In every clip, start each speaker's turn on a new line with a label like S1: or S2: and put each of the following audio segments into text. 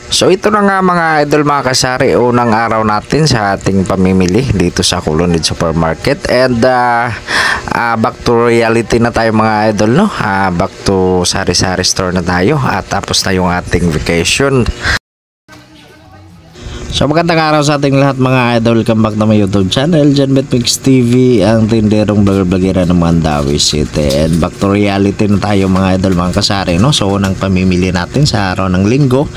S1: So ito na nga mga idol, mga kasari, unang araw natin sa ating pamimili dito sa Kulunid Supermarket, and back to reality na tayo mga idol, no? Back to sari-sari store na tayo at tapos na yung ating vacation. So magandang araw sa ating lahat mga idol, welcome back na my YouTube channel, Janbet Mix TV, ang tinderong vlogger-vloggera ng Mandawi City. And back to reality na tayo mga idol, mga kasari, no? So unang pamimili natin sa araw ng linggo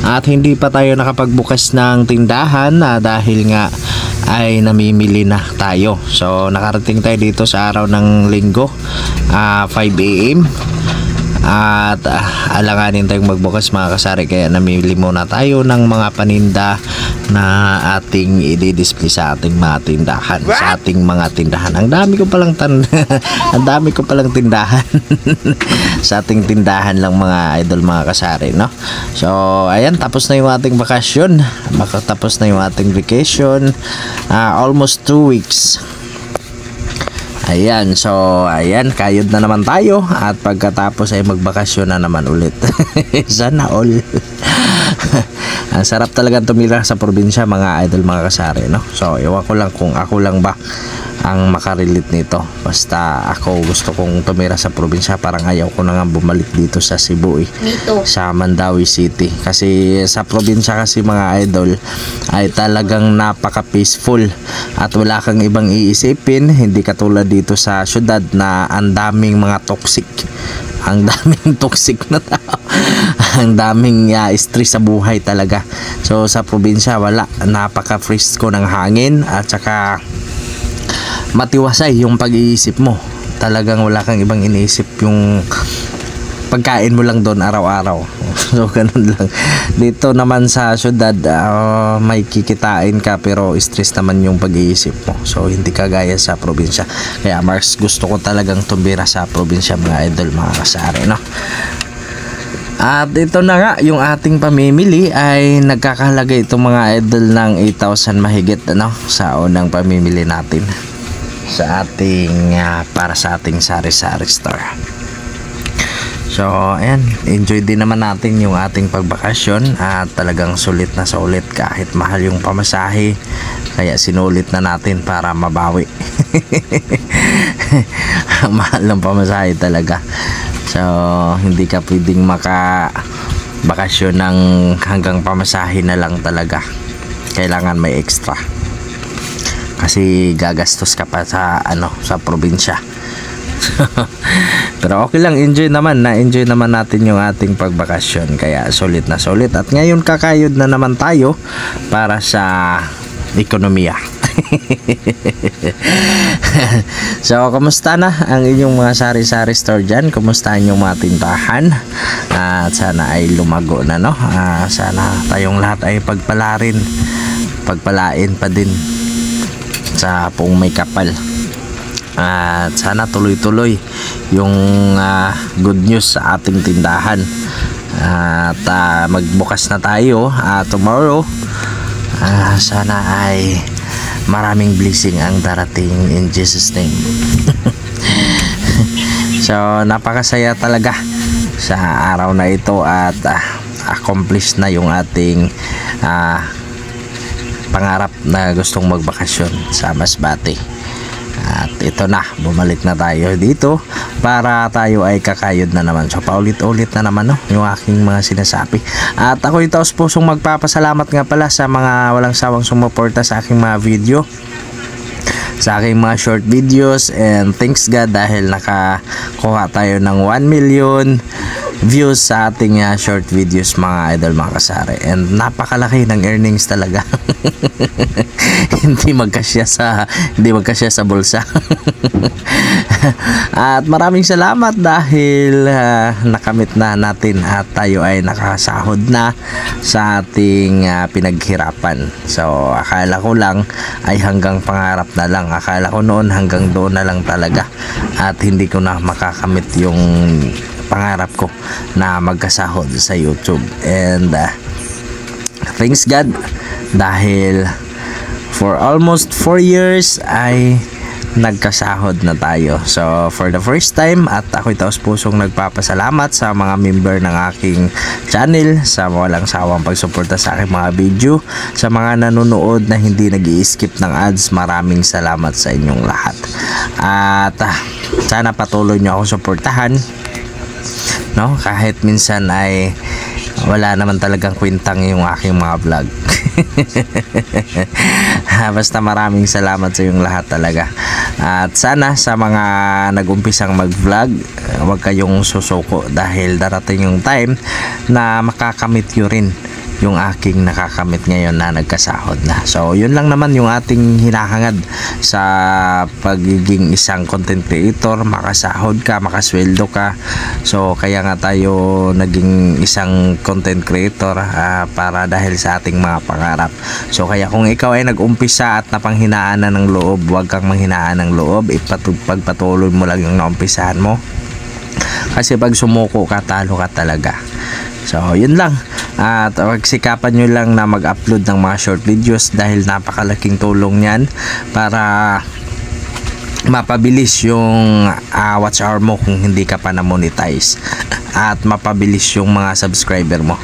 S1: at hindi pa tayo nakapagbukas ng tindahan dahil nga ay namimili na tayo. So nakarating tayo dito sa araw ng linggo 5 AM at alanganin tayong magbukas mga kasari, kaya namili muna tayo ng mga paninda na ating i-display sa ating mga tindahan. Sa ating mga tindahan, ang dami ko palang tindahan sa ating tindahan lang mga idol, mga kasari, no? So ayan, tapos na yung ating bakasyon, tapos na yung ating vacation, almost 2 weeks. Ayan, so ayan, kayod na naman tayo at pagkatapos ay magbakasyon na naman ulit. Sana all. Ang sarap talaga tumira sa probinsya mga idol, mga kasari, no? So iwan ko lang kung ako lang ba ang makarelate nito. Basta ako gusto kong tumira sa probinsya, parang ayaw ko na nga bumalik dito sa Cebu sa Mandawi City. Kasi sa probinsya kasi mga idol ay talagang napaka peaceful at wala kang ibang iisipin, hindi katulad dito sa syudad na ang daming mga toxic, ang daming toxic na tao, ang daming stress sa buhay talaga. So sa probinsya wala, napaka-fresco ng hangin at saka matiwasay yung pag-iisip mo. Talagang wala kang ibang iniisip, yung pagkain mo lang doon araw-araw. So ganun lang. Dito naman sa syudad may kikitain ka pero stress naman yung pag-iisip mo. So hindi kagaya sa probinsya. Kaya mas gusto ko talagang tumira sa probinsya mga idol, mga kasari, no? At ito na nga, yung ating pamimili ay nagkakahalaga itong mga idol ng 8,000 mahigit, ano, sa unang pamimili natin sa ating para sa ating sari-sari store. So ayan, enjoy din naman natin yung ating pagbakasyon at talagang sulit na sulit kahit mahal yung pamasahe, kaya sinulit na natin para mabawi. Mahal ng pamasahe talaga. So hindi ka pwedeng bakasyon ng hanggang pamasahe na lang talaga. Kailangan may extra. Kasi gagastos ka pa sa sa probinsya. Pero okay lang, enjoy naman natin yung ating pagbakasyon, kaya sulit na sulit. At ngayon kakayod na naman tayo para sa ekonomiya. So kumusta na ang inyong mga sari-sari store dyan? Kumusta ang inyong mga tindahan? At sana ay lumago na, no? Sana tayong lahat ay pagpalain pa din sa pong may kapal. At sana tuloy-tuloy yung good news sa ating tindahan. At magbukas na tayo tomorrow. Sana ay maraming blessing ang darating in Jesus name. So napakasaya talaga sa araw na ito at accomplish na yung ating pangarap na gustong magbakasyon sa Masbate. At ito na, bumalik na tayo dito para tayo ay kakayod na naman. So paulit-ulit na naman, no, yung aking mga sinasabi. At ako ito taos pusong magpapasalamat nga pala sa mga walang sawang sumuporta sa aking mga video, sa aking mga short videos, and thanks God dahil nakakuha tayo ng 1 million views sa ating short videos mga idol, mga kasari, and napakalaki ng earnings talaga. hindi magkasya sa bulsa. At maraming salamat dahil nakamit na natin at tayo ay nakasahod na sa ating pinaghirapan. So akala ko lang ay hanggang pangarap na lang, akala ko noon hanggang doon na lang talaga at hindi ko na makakamit yung pangarap ko na magkasahod sa YouTube. And thanks God dahil for almost 4 years ay nagkasahod na tayo. So for the first time, at ako'y taos pusong nagpapasalamat sa mga member ng aking channel, sa walang sawang pagsuporta sa aking mga video, sa mga nanonood na hindi nag-i-skip ng ads. Maraming salamat sa inyong lahat. At sana patuloy nyo ako suportahan, no? Kahit minsan ay wala naman talagang kwentang yung aking mga vlog. Basta maraming salamat sa yung lahat talaga. At sana sa mga nag-umpisang mag-vlog, huwag kayong susuko dahil darating yung time na makakamit nyo rin yung aking nakakamit ngayon na nagkasahod na. So yun lang naman yung ating hinahangad sa pagiging isang content creator, makasahod ka, makasweldo ka. So kaya nga tayo naging isang content creator, para dahil sa ating mga pangarap. So kaya kung ikaw ay nag-umpisa at napanghinaan na ng loob, huwag kang manghinaan ng loob, pagpatuloy mo lang yung naumpisahan mo, kasi pag sumuko ka, talo ka talaga. So yun lang, at pagsikapan nyo lang na mag-upload ng mga short videos dahil napakalaking tulong yan para mapabilis yung watch hour mo kung hindi ka pa na-monetize, at mapabilis yung mga subscriber mo.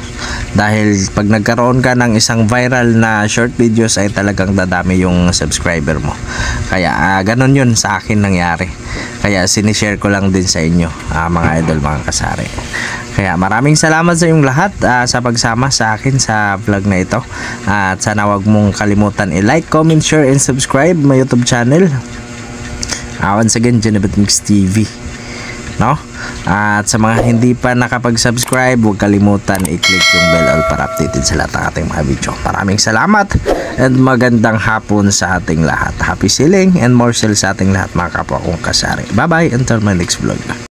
S1: Dahil pag nagkaroon ka ng isang viral na short videos ay talagang dadami yung subscriber mo. Kaya ganun yun sa akin nangyari. Kaya sinishare ko lang din sa inyo, mga idol, mga kasari. Kaya maraming salamat sa inyong lahat sa pagsama sa akin sa vlog na ito. At sana wag mong kalimutan i-like, comment, share, and subscribe my YouTube channel. Once again, Genevieve Mix TV, no? At sa mga hindi pa nakapag-subscribe, huwag kalimutan i-click yung bell all para updated sa lahat ng ating mga video. Maraming salamat and magandang hapon sa ating lahat. Happy selling and more sales sa ating lahat, mga kapwa kong kasari. Bye bye until my next vlog.